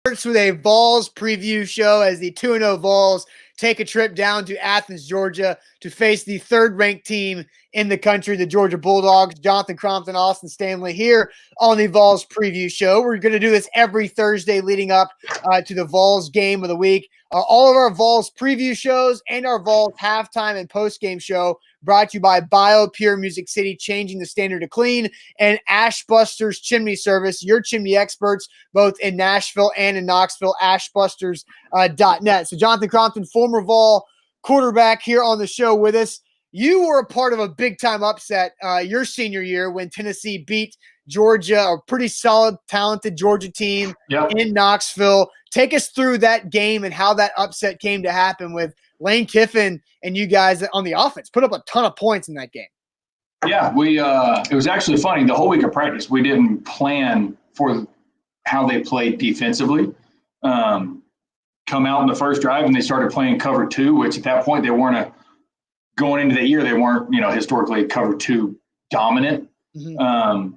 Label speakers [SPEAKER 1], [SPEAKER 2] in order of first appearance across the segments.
[SPEAKER 1] Starts with a Vols preview show as the 2-0 Vols take a trip down to Athens, Georgia to face the third-ranked team in the country, the Georgia Bulldogs. Jonathan Crompton, Austin Stanley here on the Vols preview show. We're going to do this every Thursday leading up to the Vols game of the week. All of our Vols preview shows and our Vols halftime and post-game show brought to you by BioPure Music City, changing the standard of clean, and Ashbusters Chimney Service, your chimney experts, both in Nashville and in Knoxville, ashbusters.net. So Jonathan Crompton, former Vol quarterback, here on the show with us. You were a part of a big-time upset your senior year when Tennessee beat Georgia, a pretty solid, talented Georgia team in Knoxville. Take us through that game and how that upset came to happen with Lane Kiffin and you guys on the offense. Put up a ton of points in that game.
[SPEAKER 2] Yeah, it was actually funny. The whole week of practice, we didn't plan for how they played defensively. Come out in the first drive and they started playing cover two, which at that point they weren't going into the year. They weren't, historically cover two dominant. Mm-hmm.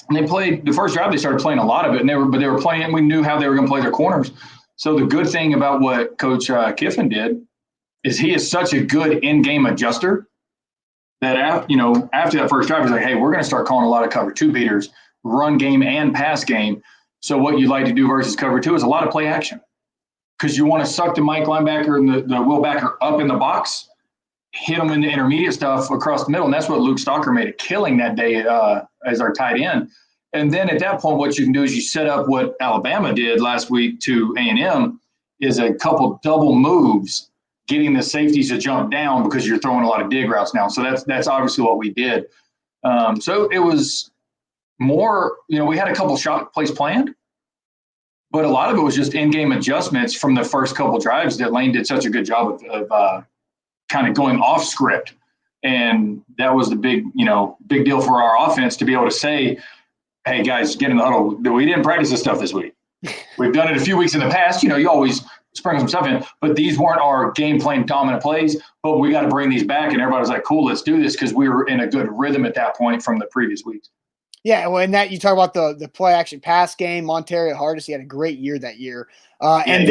[SPEAKER 2] And they played the first drive. They started playing a lot of it, and they were playing. We knew how they were going to play their corners. So the good thing about what Coach Kiffin did is he is such a good in-game adjuster that after that first drive, he's like, hey, we're going to start calling a lot of cover two beaters, run game and pass game. So what you like to do versus cover two is a lot of play action, because you want to suck the Mike linebacker and the Will backer up in the box, hit them in the intermediate stuff across the middle. And that's what Luke Stalker made a killing that day as our tight end. And then at that point, what you can do is you set up what Alabama did last week to A&M, is a couple double moves, getting the safeties to jump down because you're throwing a lot of dig routes now. So that's obviously what we did. So it was more, we had a couple shot plays planned, but a lot of it was just in-game adjustments from the first couple drives that Lane did such a good job of kind of going off script. And that was the big deal for our offense to be able to say, hey, guys, get in the huddle. We didn't practice this stuff this week. We've done it a few weeks in the past. You always sprinkle some stuff in, but these weren't our game plan dominant plays, but we got to bring these back. And everybody was like, cool, let's do this, because we were in a good rhythm at that point from the previous weeks.
[SPEAKER 1] Yeah, well, and that you talk about the play action pass game, Montario Hardesty had a great year that year. And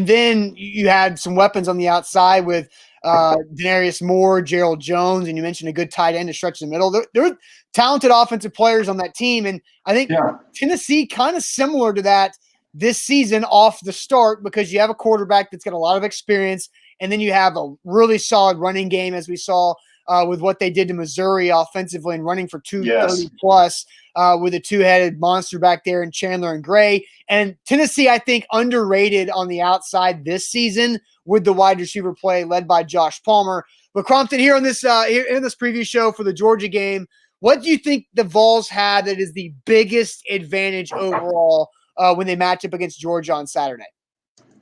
[SPEAKER 1] then you had some weapons on the outside with Denarius Moore, Gerald Jones, and you mentioned a good tight end to stretch the middle. There were talented offensive players on that team, and I think Tennessee kind of similar to that this season off the start, because you have a quarterback that's got a lot of experience, and then you have a really solid running game, as we saw with what they did to Missouri offensively and running for 230 plus with a two-headed monster back there in Chandler and Gray. And Tennessee, I think, underrated on the outside this season with the wide receiver play led by Josh Palmer. But Crompton, here on this in this preview show for the Georgia game, what do you think the Vols had that is the biggest advantage overall when they match up against Georgia on Saturday?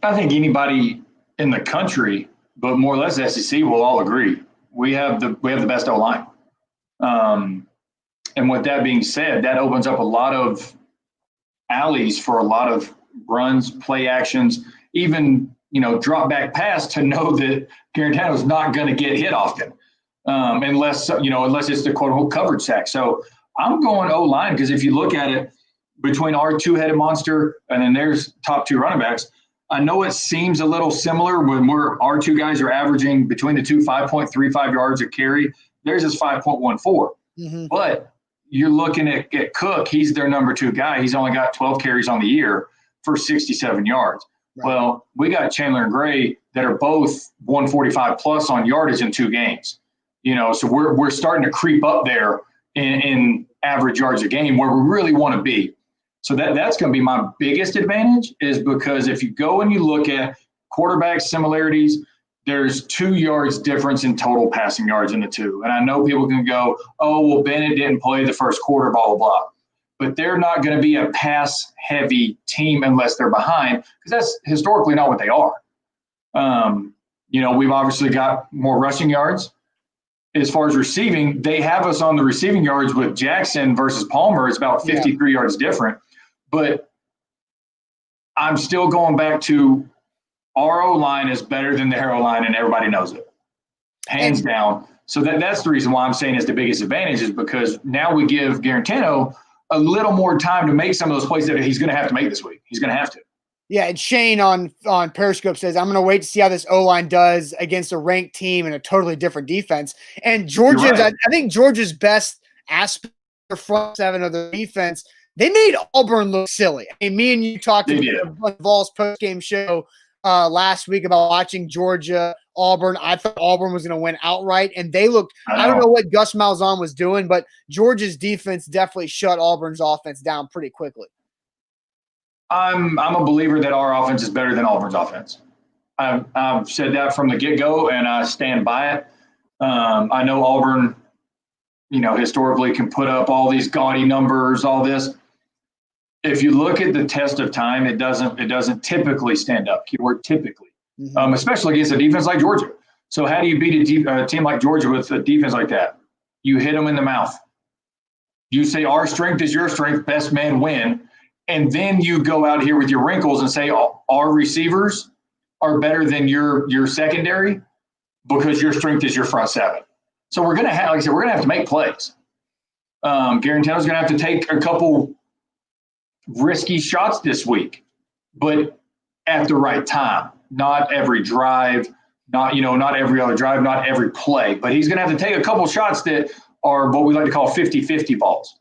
[SPEAKER 2] I think anybody in the country, but more or less the SEC, will all agree we have the best O-line. And with that being said, that opens up a lot of alleys for a lot of runs, play actions, even drop back pass, to know that Garantano is not going to get hit often, unless it's the quote unquote coverage sack. So I'm going O-line, because if you look at it, between our two-headed monster and then there's top two running backs, I know it seems a little similar when our two guys are averaging between the two 5.35 yards a carry. Theirs is 5.14. Mm-hmm. But you're looking at Cook, he's their number two guy. He's only got 12 carries on the year for 67 yards. Right. Well, we got Chandler and Gray that are both 145 plus on yardage in two games. So we're starting to creep up there in average yards a game where we really want to be. So that's going to be my biggest advantage, is because if you go and you look at quarterback similarities, there's 2 yards difference in total passing yards in the two. And I know people can go, oh, well, Bennett didn't play the first quarter, blah, blah, blah. But they're not going to be a pass-heavy team unless they're behind, because that's historically not what they are. We've obviously got more rushing yards. As far as receiving, they have us on the receiving yards with Jackson versus Palmer. It's about 53 yards different. But I'm still going back to our O-line is better than their O-line, and everybody knows it, hands down. So that's the reason why I'm saying it's the biggest advantage, is because now we give Garantano a little more time to make some of those plays that he's going to have to make this week. He's going to have to.
[SPEAKER 1] Yeah, and Shane on Periscope says, I'm going to wait to see how this O-line does against a ranked team and a totally different defense. And Georgia's,
[SPEAKER 2] right.
[SPEAKER 1] I think Georgia's best aspect of front seven of the defense, they made Auburn look silly. I mean, me and you talked about the Vols post-game show last week about watching Georgia, Auburn. I thought Auburn was going to win outright, and they looked – I don't know what Gus Malzahn was doing, but Georgia's defense definitely shut Auburn's offense down pretty quickly.
[SPEAKER 2] I'm a believer that our offense is better than Auburn's offense. I've said that from the get-go, and I stand by it. I know Auburn, historically can put up all these gaudy numbers, all this. If you look at the test of time, it doesn't typically stand up. Keyword typically, especially against a defense like Georgia. So how do you beat a team like Georgia with a defense like that? You hit them in the mouth. You say our strength is your strength, best man win. And then you go out here with your wrinkles and say our receivers are better than your secondary because your strength is your front seven. So we're going to have, like I said, we're going to have to make plays. Garantano's going to have to take a couple risky shots this week, but at the right time. Not every drive, not every other drive, not every play. But he's going to have to take a couple shots that are what we like to call 50-50 balls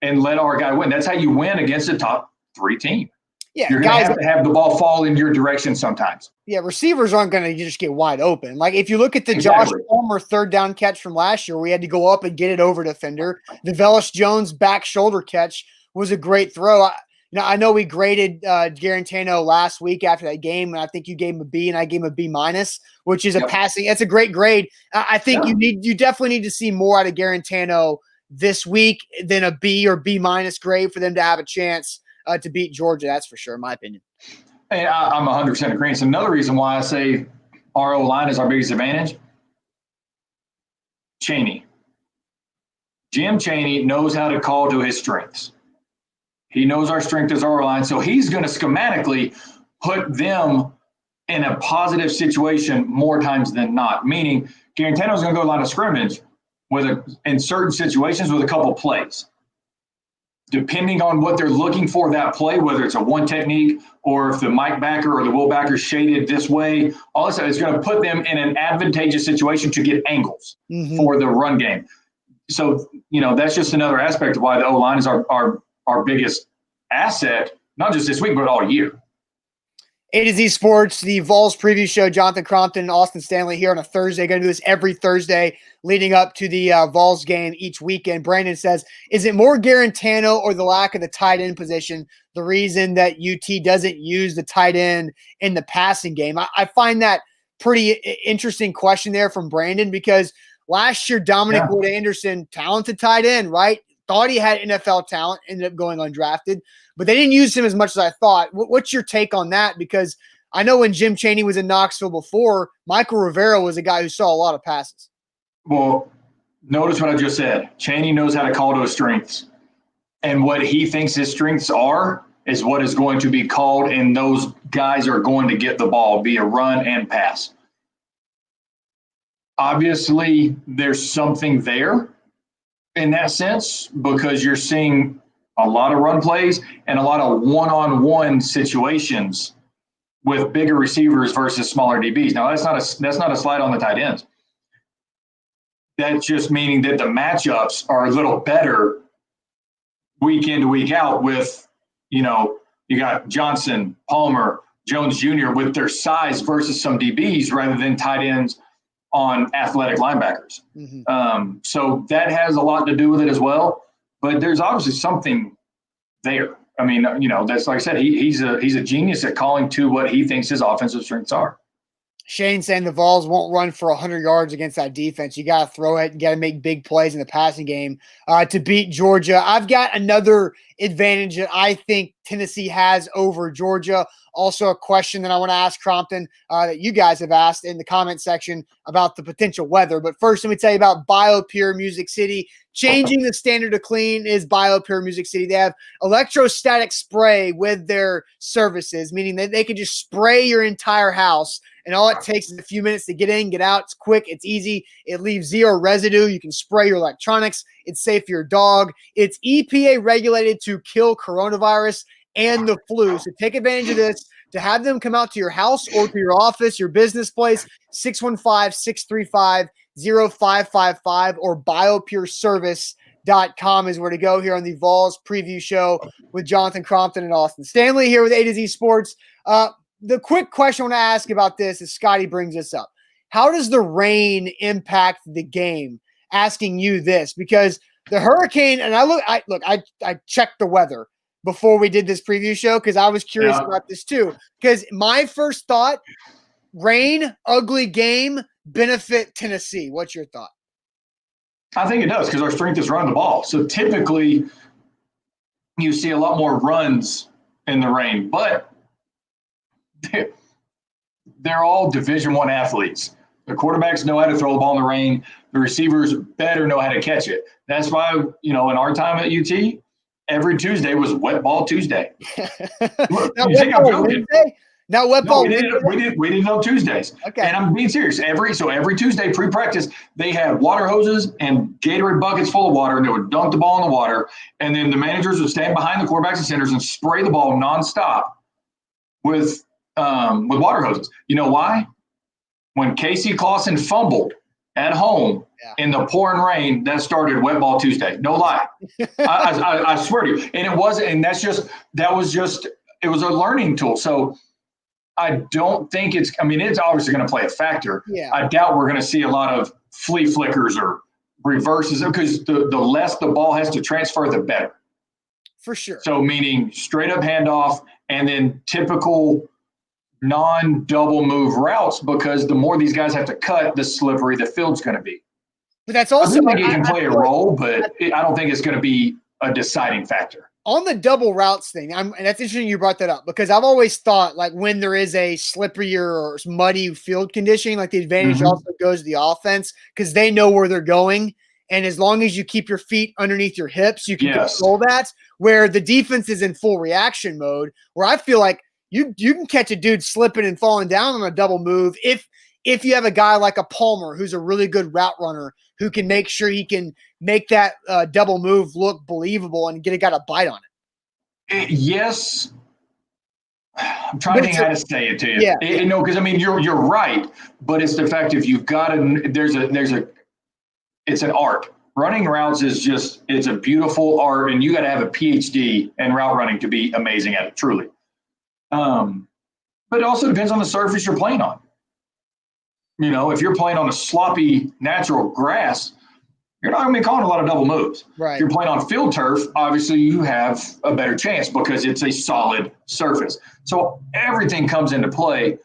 [SPEAKER 2] and let our guy win. That's how you win against a top 3 team. Yeah, you're going to have the ball fall in your direction sometimes.
[SPEAKER 1] Yeah, receivers aren't going to just get wide open. Like if you look at the Josh Palmer third down catch from last year, we had to go up and get it over defender. The Velus Jones back shoulder catch was a great throw. I know we graded Garantano last week after that game, and I think you gave him a B and I gave him a B minus, which is a passing. It's a great grade. I think you definitely need to see more out of Garantano this week than a B or B minus grade for them to have a chance to beat Georgia. That's for sure, in my opinion.
[SPEAKER 2] Hey, I'm 100% agreeing. It's another reason why I say our O-line is our biggest advantage. Chaney. Jim Chaney knows how to call to his strengths. He knows our strength is our line, so he's going to schematically put them in a positive situation more times than not, meaning Garantano's going to go line of scrimmage in certain situations with a couple plays. Depending on what they're looking for that play, whether it's a one technique or if the Mike backer or the Will backer shaded this way, all this is going to put them in an advantageous situation to get angles for the run game. So, that's just another aspect of why the O-line is our biggest asset, not just this week, but all year.
[SPEAKER 1] A to Z Sports, the Vols Preview Show. Jonathan Crompton and Austin Stanley here on a Thursday. Going to do this every Thursday leading up to the Vols game each weekend. Brandon says, is it more Garantano or the lack of the tight end position the reason that UT doesn't use the tight end in the passing game? I find that pretty interesting question there from Brandon because last year, Dominic Wood Anderson, talented tight end, right? Thought he had NFL talent, ended up going undrafted, but they didn't use him as much as I thought. What's your take on that? Because I know when Jim Chaney was in Knoxville before, Michael Rivera was a guy who saw a lot of passes.
[SPEAKER 2] Well, notice what I just said. Chaney knows how to call to his strengths. And what he thinks his strengths are is what is going to be called, and those guys are going to get the ball, be a run and pass. Obviously, there's something there in that sense because you're seeing a lot of run plays and a lot of one-on-one situations with bigger receivers versus smaller DBs. Now, that's not a slide on the tight ends. That's just meaning that the matchups are a little better week in to week out with, you got Johnson, Palmer, Jones Jr. with their size versus some DBs rather than tight ends on athletic linebackers. So that has a lot to do with it as well. But there's obviously something there. I mean, that's like I said, he's a genius at calling to what he thinks his offensive strengths are.
[SPEAKER 1] Shane saying the Vols won't run for 100 yards against that defense. You got to throw it. You got to make big plays in the passing game to beat Georgia. I've got another advantage that I think Tennessee has over Georgia. Also a question that I want to ask Crompton that you guys have asked in the comment section about the potential weather. But first, let me tell you about BioPure Music City. Changing the standard of clean is BioPure Music City. They have electrostatic spray with their services, meaning that they can just spray your entire house. And all it takes is a few minutes to get in, get out. It's quick. It's easy. It leaves zero residue. You can spray your electronics. It's safe for your dog. It's EPA regulated to kill coronavirus and the flu. So take advantage of this. to have them come out to your house or to your office, your business place, 615-635-0555 or biopureservice.com is where to go here on the Vols Preview Show with Jonathan Crompton and Austin Stanley here with A to Z Sports. The quick question I want to ask about this is Scotty brings this up. How does the rain impact the game? Asking you this because the hurricane, and I checked the weather before we did this preview show because I was curious about this too. Because my first thought, rain, ugly game, benefit Tennessee. What's your thought?
[SPEAKER 2] I think it does because our strength is running the ball. So typically you see a lot more runs in the rain, but they're all Division I athletes. The quarterbacks know how to throw the ball in the rain. The receivers better know how to catch it. That's why, in our time at UT, every Tuesday was Wet Ball Tuesday. Look, you think I'm joking?
[SPEAKER 1] Not Wet Ball.
[SPEAKER 2] We did it on Tuesdays. Okay. And I'm being serious. Every Tuesday pre-practice, they had water hoses and Gatorade buckets full of water, and they would dunk the ball in the water. And then the managers would stand behind the quarterbacks and centers and spray the ball nonstop with water hoses. You know why? When Casey Clausen fumbled at home in the pouring rain, that started Wet Ball Tuesday. No lie. I swear to you. And it wasn't, and it was a learning tool. So I don't think it's obviously going to play a factor. Yeah. I doubt we're going to see a lot of flea flickers or reverses because the less the ball has to transfer, the better.
[SPEAKER 1] For sure.
[SPEAKER 2] So meaning straight up handoff and then typical non-double move routes because the more these guys have to cut, the slippery the field's going to be.
[SPEAKER 1] But that's also
[SPEAKER 2] I think it can play a role, but I don't think it's going to be a deciding factor.
[SPEAKER 1] On the double routes thing, and that's interesting you brought that up because I've always thought like when there is a slipperier or muddy field conditioning, like the advantage also goes to the offense because they know where they're going. And as long as you keep your feet underneath your hips, you can control that. Where the defense is in full reaction mode, where I feel like you can catch a dude slipping and falling down on a double move if you have a guy like a Palmer who's a really good route runner who can make sure he can make that double move look believable and get a guy to bite on it.
[SPEAKER 2] Yes. I'm trying to think how to say it to you.
[SPEAKER 1] Yeah.
[SPEAKER 2] Because you're right, but it's the fact if you've got it's an art. Running routes it's a beautiful art, and you got to have a PhD in route running to be amazing at it, truly. But it also depends on the surface you're playing on. If you're playing on a sloppy natural grass, you're not going to be calling a lot of double moves.
[SPEAKER 1] Right.
[SPEAKER 2] If you're playing on field turf, obviously you have a better chance because it's a solid surface. So everything comes into play.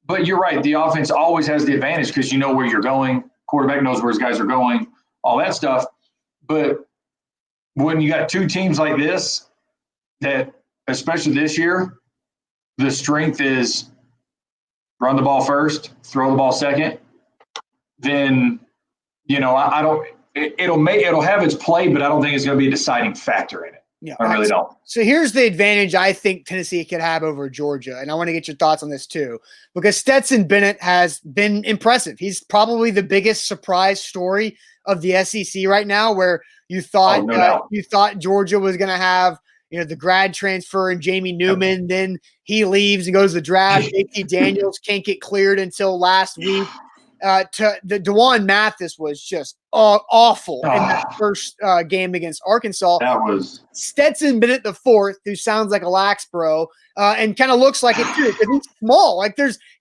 [SPEAKER 2] But you're right. The offense always has the advantage because you know where you're going. Quarterback knows where his guys are going, all that stuff. But when you got two teams like this, that especially this year, the strength is run the ball first, throw the ball second, then, I don't – it'll have its play, but I don't think it's going to be a deciding factor in it. Yeah, I really don't.
[SPEAKER 1] So here's the advantage I think Tennessee could have over Georgia, and I want to get your thoughts on this too, because Stetson Bennett has been impressive. He's probably the biggest surprise story of the SEC right now, where you thought Georgia was going to have the grad transfer and Jamie Newman, then he leaves and goes to the draft. JT Daniels can't get cleared until last week. The DeJuan Mathis was just awful in that first game against Arkansas.
[SPEAKER 2] That was
[SPEAKER 1] Stetson Bennett the fourth, who sounds like a lax bro, and kind of looks like it too. Because he's small.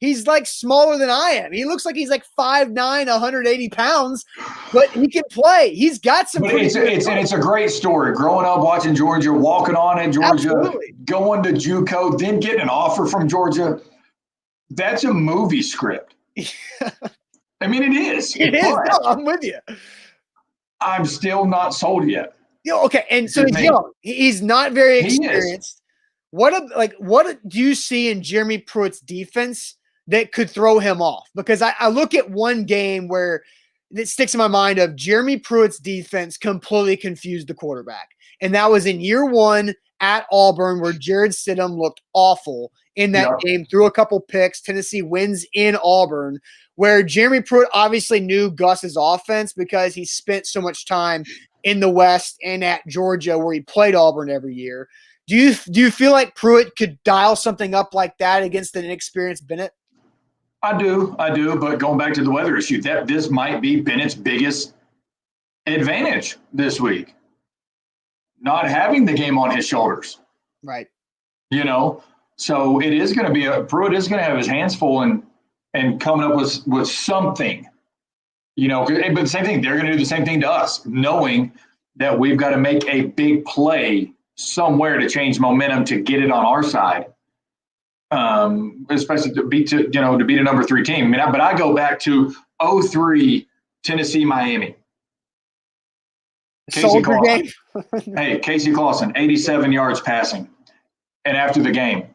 [SPEAKER 1] He's like smaller than I am. He looks like he's like 5'9", 180 pounds, but he can play. He's got some.
[SPEAKER 2] It's a great story. Growing up watching Georgia, walking on at Georgia, going to JUCO, then getting an offer from Georgia. That's a movie script. It is.
[SPEAKER 1] It is. No, I'm with you.
[SPEAKER 2] I'm still not sold yet.
[SPEAKER 1] Okay, and so he's young. He's not very experienced. What do you see in Jeremy Pruitt's defense that could throw him off? Because I look at one game where it sticks in my mind of Jeremy Pruitt's defense completely confused the quarterback. And that was in year one at Auburn where Jared Stidham looked awful in that game, threw a couple picks. Tennessee wins in Auburn, where Jeremy Pruitt obviously knew Gus's offense because he spent so much time in the West and at Georgia where he played Auburn every year. Do you feel like Pruitt could dial something up like that against an inexperienced Bennett?
[SPEAKER 2] I do. But going back to the weather issue, this might be Bennett's biggest advantage this week, not having the game on his shoulders.
[SPEAKER 1] Right.
[SPEAKER 2] So it is going to be Pruitt is going to have his hands full and coming up with something. But the same thing, they're going to do the same thing to us, knowing that we've got to make a big play somewhere to change momentum to get it on our side, especially to beat a number 3 team. But I go back to 2003 Tennessee Miami.
[SPEAKER 1] Soldier game.
[SPEAKER 2] Hey, Casey Clausen, 87 yards passing, and after the game,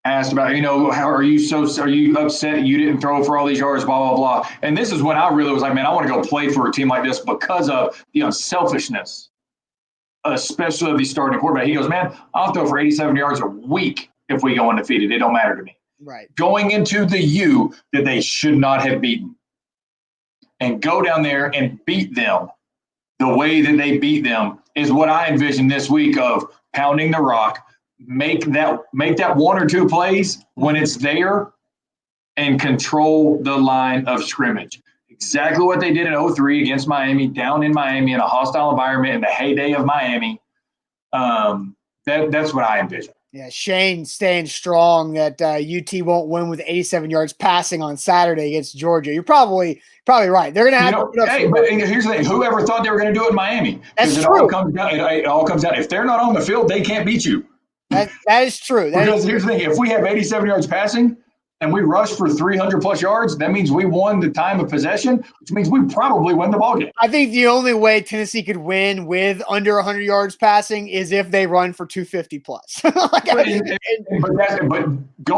[SPEAKER 2] asked about, are you upset you didn't throw for all these yards, blah, blah, blah. And this is when I really was like, man, I want to go play for a team like this because of the unselfishness, especially of the starting quarterback. He goes, man, I'll throw for 87 yards a week if we go undefeated. It don't matter to me.
[SPEAKER 1] Right.
[SPEAKER 2] Going into the U that they should not have beaten and go down there and beat them the way that they beat them is what I envision this week of pounding the rock, make that 1 or 2 plays when it's there and control the line of scrimmage. Exactly what they did in 2003 against Miami, down in Miami in a hostile environment in the heyday of Miami. That's what I envision.
[SPEAKER 1] Yeah, Shane staying strong that UT won't win with 87 yards passing on Saturday against Georgia. You're probably right. They're going to have to put up
[SPEAKER 2] but here's the thing. Whoever thought they were going to do it in Miami?
[SPEAKER 1] That's true.
[SPEAKER 2] It all comes down. If they're not on the field, they can't beat you.
[SPEAKER 1] That is true.
[SPEAKER 2] Because here's the thing. If we have 87 yards passing and we rush for 300-plus yards, that means we won the time of possession, which means we probably win the ballgame.
[SPEAKER 1] I think the only way Tennessee could win with under 100 yards passing is if they run for 250-plus.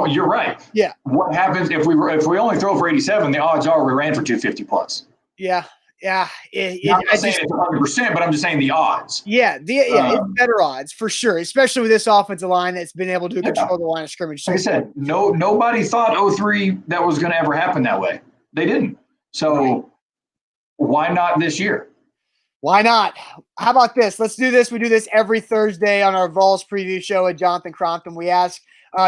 [SPEAKER 2] You're right.
[SPEAKER 1] Yeah.
[SPEAKER 2] What happens if we only throw for 87? The odds are we ran for 250-plus.
[SPEAKER 1] Yeah. Yeah.
[SPEAKER 2] I'm not saying it's 100%, but I'm just saying the odds.
[SPEAKER 1] Yeah. It's better odds for sure, especially with this offensive line that's been able to control the line of scrimmage.
[SPEAKER 2] Like I said, nobody thought 2003 that was going to ever happen that way. They didn't. So why not this year?
[SPEAKER 1] Why not? How about this? Let's do this. We do this every Thursday on our Vols Preview show at Jonathan Crompton. We ask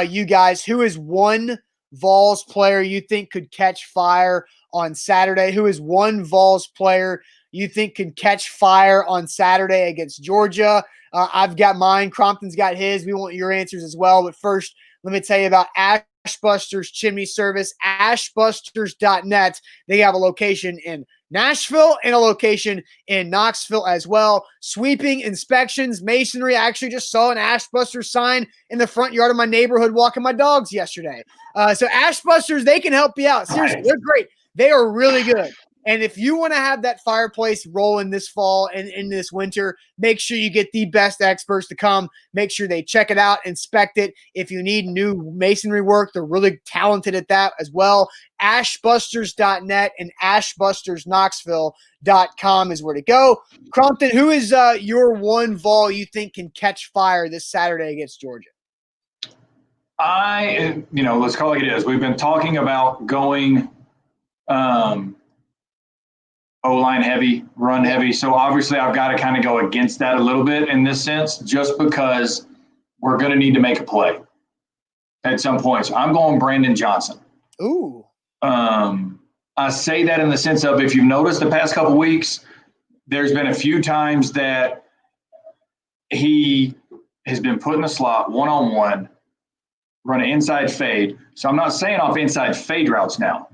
[SPEAKER 1] you guys, who is one Vols player you think could catch fire on Saturday? Who is one Vols player you think can catch fire on Saturday against Georgia? I've got mine. Crompton's got his. We want your answers as well. But first, let me tell you about Ashbusters Chimney Service, ashbusters.net. They have a location in Nashville and a location in Knoxville as well. Sweeping, inspections, masonry. I actually just saw an Ashbusters sign in the front yard of my neighborhood walking my dogs yesterday. So Ashbusters, they can help you out. Seriously, they're great. They are really good. And if you want to have that fireplace rolling this fall and in this winter, make sure you get the best experts to come. Make sure they check it out, inspect it. If you need new masonry work, they're really talented at that as well. Ashbusters.net and ashbustersknoxville.com is where to go. Crompton, who is your one Vol you think can catch fire this Saturday against Georgia?
[SPEAKER 2] Let's call it is. We've been talking about going O-line heavy, run heavy. So obviously I've got to kind of go against that a little bit in this sense, just because we're going to need to make a play at some point. So I'm going Brandon Johnson.
[SPEAKER 1] Ooh.
[SPEAKER 2] I say that in the sense of, if you've noticed the past couple weeks, there's been a few times that he has been put in the slot one-on-one, run an inside fade. So I'm not saying off inside fade routes now.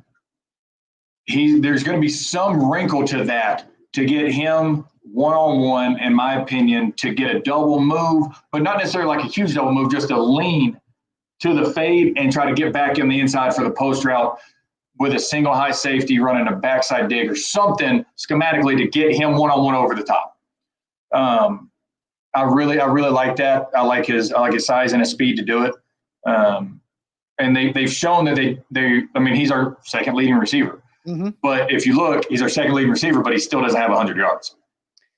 [SPEAKER 2] There's going to be some wrinkle to that to get him one-on-one, in my opinion, to get a double move, but not necessarily like a huge double move, just a lean to the fade and try to get back in the inside for the post route with a single high safety running a backside dig or something schematically to get him one-on-one over the top. I really like that. I like his size and his speed to do it. And they've shown that he's our second leading receiver.
[SPEAKER 1] Mm-hmm.
[SPEAKER 2] But if you look, he's our second leading receiver, but he still doesn't have 100 yards.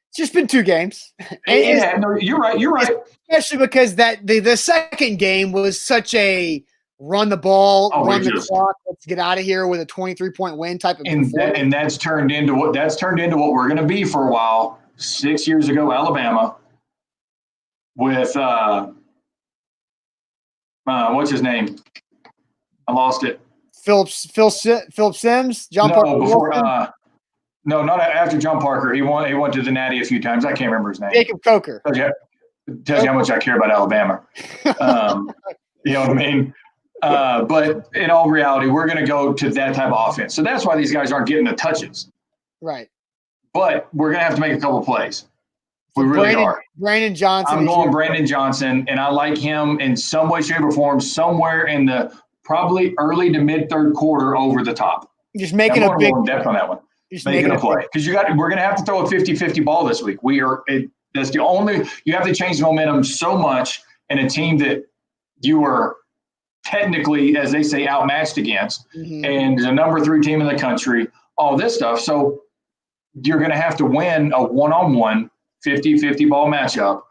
[SPEAKER 1] It's just been 2 games.
[SPEAKER 2] No, you're right.
[SPEAKER 1] Especially because the second game was such a run the ball, run the clock, let's get out of here with a 23-point win type of
[SPEAKER 2] and that's turned into what we're going to be for a while. 6 years ago, Alabama with what's his name? I lost it.
[SPEAKER 1] Philip Sims, John Parker.
[SPEAKER 2] No, not after John Parker. He went to the Natty a few times. I can't remember his name.
[SPEAKER 1] Jacob Coker.
[SPEAKER 2] Tells you how much I care about Alabama. You know what I mean? But in all reality, we're going to go to that type of offense. So that's why these guys aren't getting the touches.
[SPEAKER 1] Right.
[SPEAKER 2] But we're going to have to make a couple plays. We really are.
[SPEAKER 1] Brandon Johnson.
[SPEAKER 2] I'm going Brandon Johnson, and I like him in some way, shape, or form, somewhere in the probably early to mid third quarter over the top.
[SPEAKER 1] Just making a big
[SPEAKER 2] depth on that one. Making a play. Because we're going to have to throw a 50-50 ball this week. That's the only – you have to change the momentum so much in a team that you are technically, as they say, outmatched against, and the number 3 team in the country, all this stuff. So you're going to have to win a one-on-one 50-50 ball matchup,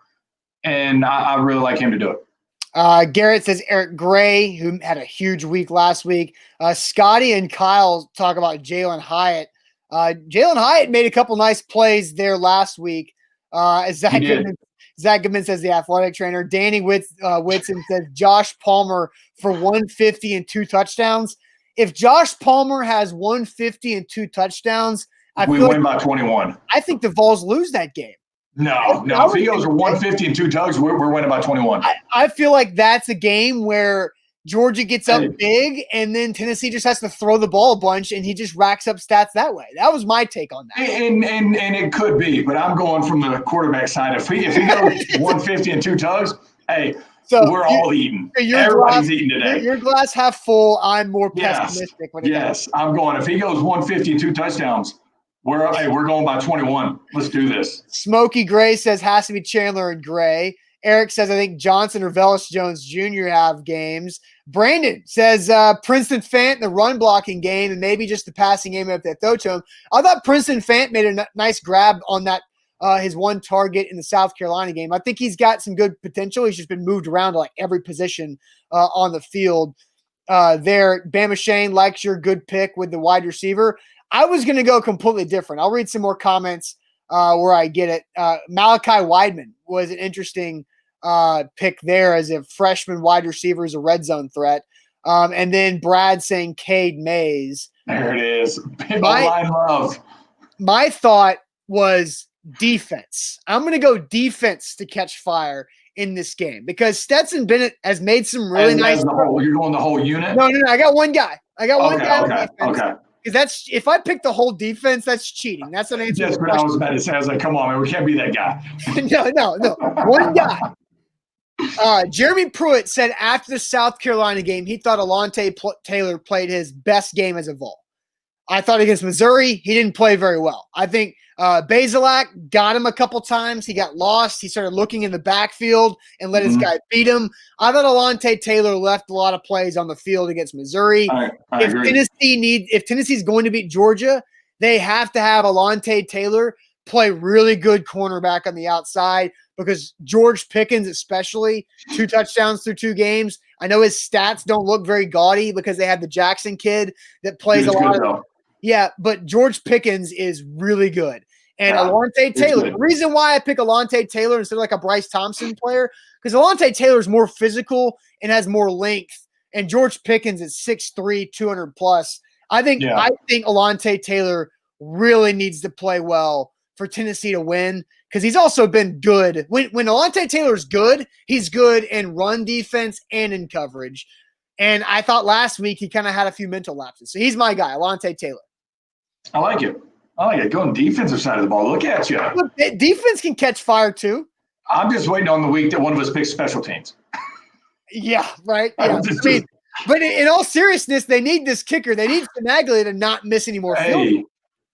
[SPEAKER 2] and I really like him to do it.
[SPEAKER 1] Garrett says Eric Gray, who had a huge week last week. Scotty and Kyle talk about Jalen Hyatt. Jalen Hyatt made a couple nice plays there last week. Zach Goodman says the athletic trainer. Danny Whitson says Josh Palmer for 150 and 2 touchdowns. If Josh Palmer has 150 and 2 touchdowns,
[SPEAKER 2] we win by 21.
[SPEAKER 1] I think the Vols lose that game.
[SPEAKER 2] No. If he goes for 150 and 2 tugs, we're winning by 21.
[SPEAKER 1] I feel like that's a game where Georgia gets up big, and then Tennessee just has to throw the ball a bunch, and he just racks up stats that way. That was my take on that.
[SPEAKER 2] And it could be, but I'm going from the quarterback side. If he goes 150 and 2 tugs, so we're all eating. Everybody's eating today.
[SPEAKER 1] Your glass half full. I'm more pessimistic.
[SPEAKER 2] I'm going. If he goes 150 and 2 touchdowns, we're going by 21. Let's do this.
[SPEAKER 1] Smokey Gray says has to be Chandler and Gray. Eric says I think Johnson or Velus Jones Jr. have games. Brandon says Princeton Fant, the run blocking game, and maybe just the passing game if they throw to him. I thought Princeton Fant made a nice grab on that his one target in the South Carolina game. I think he's got some good potential. He's just been moved around to like every position on the field there. Bama Shane likes your good pick with the wide receiver. I was going to go completely different. I'll read some more comments where I get it. Malachi Weidman was an interesting pick there as a freshman wide receiver as a red zone threat. And then Brad saying Cade Mays.
[SPEAKER 2] There it is. Line love.
[SPEAKER 1] My thought was defense. I'm going to go defense to catch fire in this game because Stetson Bennett has made some really nice.
[SPEAKER 2] You're going the whole unit?
[SPEAKER 1] No. I got one guy.
[SPEAKER 2] Okay.
[SPEAKER 1] Because that's if I pick the whole defense, that's cheating. That's an answer.
[SPEAKER 2] That's what I was about to say. I was like, come on, man, we can't be that guy.
[SPEAKER 1] No. One guy. Jeremy Pruitt said after the South Carolina game, he thought Alontae Taylor played his best game as a Vol. I thought against Missouri, he didn't play very well. I think Bazelak got him a couple times. He got lost. He started looking in the backfield and let his guy beat him. I thought Alontae Taylor left a lot of plays on the field against Missouri.
[SPEAKER 2] I agree.
[SPEAKER 1] If Tennessee's going to beat Georgia, they have to have Alontae Taylor play really good cornerback on the outside because George Pickens, especially 2 touchdowns through 2 games. I know his stats don't look very gaudy because they have the Jackson kid that plays a lot. Yeah, but George Pickens is really good. And Alontae Taylor, the reason why I pick Alontae Taylor instead of like a Bryce Thompson player, because Alontae Taylor is more physical and has more length. And George Pickens is 6'3", 200 plus. I think Alontae Taylor really needs to play well for Tennessee to win because he's also been good. When Alontae Taylor's good, he's good in run defense and in coverage. And I thought last week he kind of had a few mental lapses. So he's my guy, Alontae Taylor.
[SPEAKER 2] I like it. Going defensive side of the ball. Look at you.
[SPEAKER 1] Look, defense can catch fire too.
[SPEAKER 2] I'm just waiting on the week that one of us picks special teams.
[SPEAKER 1] Yeah, right. Yeah. But in all seriousness, they need this kicker. They need Finaglia to not miss any more field.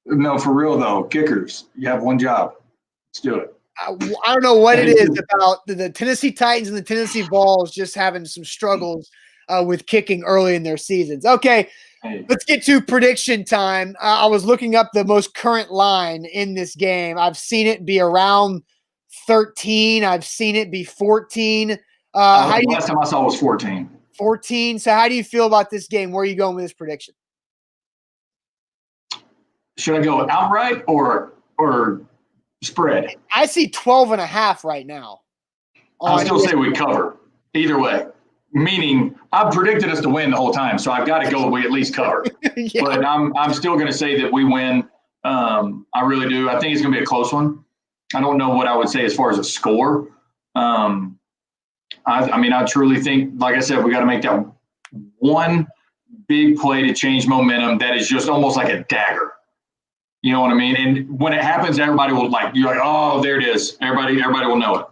[SPEAKER 2] No, for real though, kickers. You have one job. Let's do it.
[SPEAKER 1] I don't know what it is about the Tennessee Titans and the Tennessee Vols just having some struggles with kicking early in their seasons. Okay. Let's get to prediction time. I was looking up the most current line in this game. I've seen it be around 13. I've seen it be 14.
[SPEAKER 2] Last time I saw it was 14.
[SPEAKER 1] 14. So how do you feel about this game? Where are you going with this prediction?
[SPEAKER 2] Should I go outright or spread?
[SPEAKER 1] I see 12.5 right now
[SPEAKER 2] I'll still say we cover either way. Meaning, I've predicted us to win the whole time, so I've got to go. We at least cover. Yeah. But I'm still going to say that we win. I really do. I think it's going to be a close one. I don't know what I would say as far as a score. I mean, I truly think, like I said, we got to make that one big play to change momentum. That is just almost like a dagger. You know what I mean? And when it happens, everybody will you're like, oh, there it is. Everybody will know it.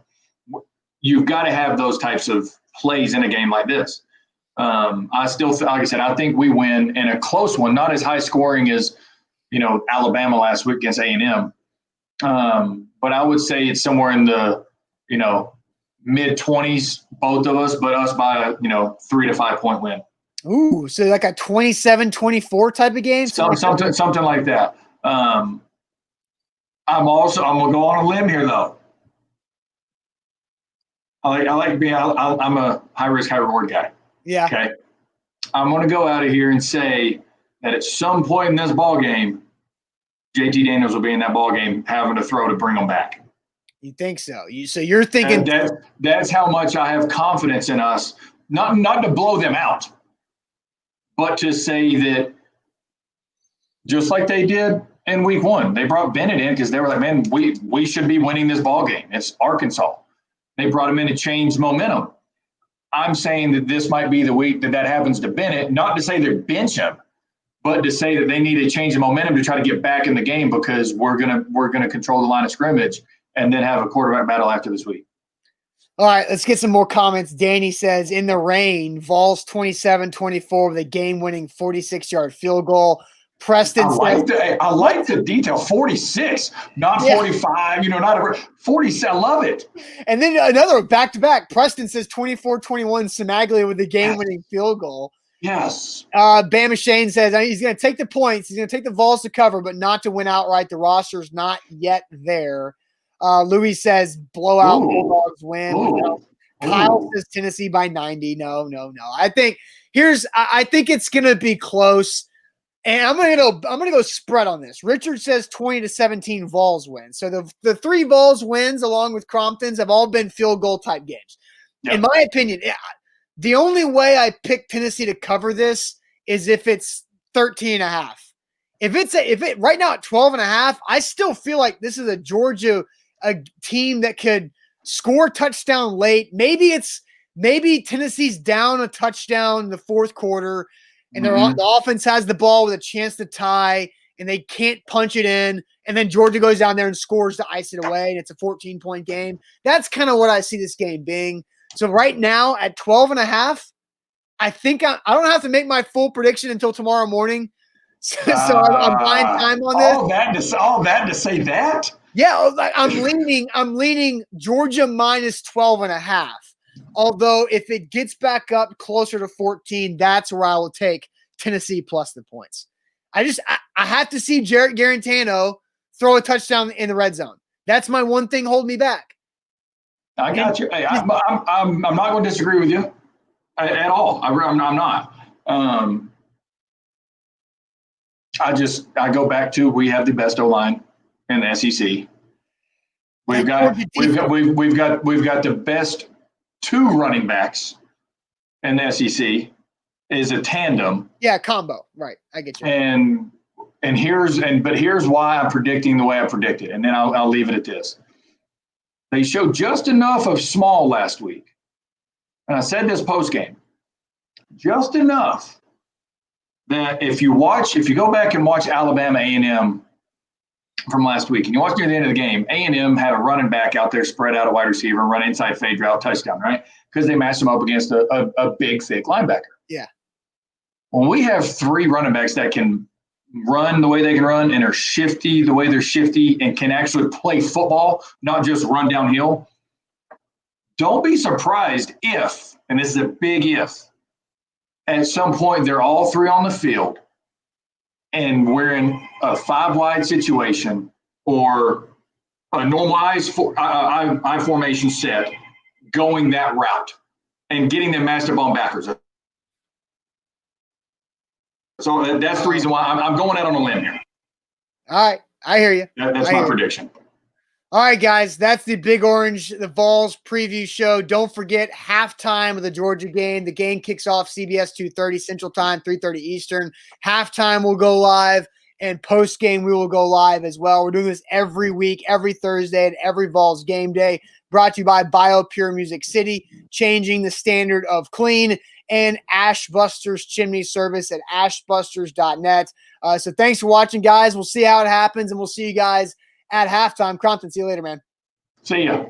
[SPEAKER 2] You've got to have those types of plays in a game like this. I still, like I said, I think we win in a close one, not as high scoring as, Alabama last week against A&M. But I would say it's somewhere in the, mid-20s, both of us, but us by a, 3 to 5 point win.
[SPEAKER 1] Ooh, so like a 27-24 type of game?
[SPEAKER 2] Something like that. I'm going to go on a limb here, though. I like being. I'm a high risk, high reward guy.
[SPEAKER 1] Yeah.
[SPEAKER 2] Okay. I'm going to go out of here and say that at some point in this ball game, JT Daniels will be in that ball game, having to throw to bring them back.
[SPEAKER 1] You think so? So you're thinking
[SPEAKER 2] that's how much I have confidence in us. Not to blow them out, but to say that just like they did in week 1, they brought Bennett in because they were like, man, we should be winning this ball game. It's Arkansas. They brought him in to change momentum. I'm saying that this might be the week that happens to Bennett, not to say they bench him, but to say that they need to change the momentum to try to get back in the game because we're gonna control the line of scrimmage and then have a quarterback battle after this week.
[SPEAKER 1] All right, let's get some more comments. Danny says, in the rain, Vols 27-24 with a game-winning 46-yard field goal. Preston
[SPEAKER 2] I like the detail. 46, not 45, not 46. I love it.
[SPEAKER 1] And then another back-to-back. Preston says 24-21 Samaglia with the game-winning field goal.
[SPEAKER 2] Yes.
[SPEAKER 1] Bama Shane says he's going to take the points. He's going to take the Vols to cover, but not to win outright. The roster's not yet there. Louis says blowout Bulldogs win. Kyle says Tennessee by 90. No. I think it's going to be close. And I'm gonna go spread on this. Richard says 20-17 Vols win. So the 3 Vols wins along with Crompton's have all been field goal type games. Yep. In my opinion, the only way I pick Tennessee to cover this is if it's 13.5. If it right now at 12.5, I still feel like this is a team that could score a touchdown late. Maybe Tennessee's down a touchdown in the fourth quarter. And the offense has the ball with a chance to tie, and they can't punch it in. And then Georgia goes down there and scores to ice it away, and it's a 14-point game. That's kind of what I see this game being. So right now at 12.5, I think I don't have to make my full prediction until tomorrow morning. So I'm buying time on this.
[SPEAKER 2] All that to say that?
[SPEAKER 1] Yeah, I'm leaning Georgia minus 12.5. Although if it gets back up closer to 14, that's where I will take Tennessee plus the points. I have to see Jarrett Garantano throw a touchdown in the red zone. That's my one thing holding me back.
[SPEAKER 2] I got you. Hey, I'm not going to disagree with you at all. I'm not. I go back to we have the best O-line in the SEC. We've got the best 2 running backs in the SEC is a tandem.
[SPEAKER 1] Yeah, combo. Right. I get you.
[SPEAKER 2] But here's why I'm predicting the way I predicted. And then I'll leave it at this. They showed just enough of small last week. And I said this post game, just enough that if you go back and watch Alabama A&M from last week, and you watch near the end of the game, A&M had a running back out there spread out a wide receiver and run inside fade route touchdown, right? Because they matched him up against a big, thick linebacker.
[SPEAKER 1] Yeah.
[SPEAKER 2] When we have 3 running backs that can run the way they can run and are shifty the way they're shifty and can actually play football, not just run downhill, don't be surprised if, and this is a big if, at some point they're all 3 on the field and we're in a 5-wide situation or a normal I formation set going that route and getting them matched up on backers. So that's the reason why I'm going out on a limb here.
[SPEAKER 1] All right. I hear you.
[SPEAKER 2] That's my prediction.
[SPEAKER 1] All right, guys, that's the Big Orange, the Vols preview show. Don't forget halftime of the Georgia game. The game kicks off CBS 2:30 Central Time, 3:30 Eastern. Halftime will go live, and post game we will go live as well. We're doing this every week, every Thursday, and every Vols game day. Brought to you by BioPure Music City, changing the standard of clean, and Ashbusters Chimney Service at ashbusters.net. So thanks for watching, guys. We'll see how it happens, and we'll see you guys at halftime. Crompton, see you later, man.
[SPEAKER 2] See ya.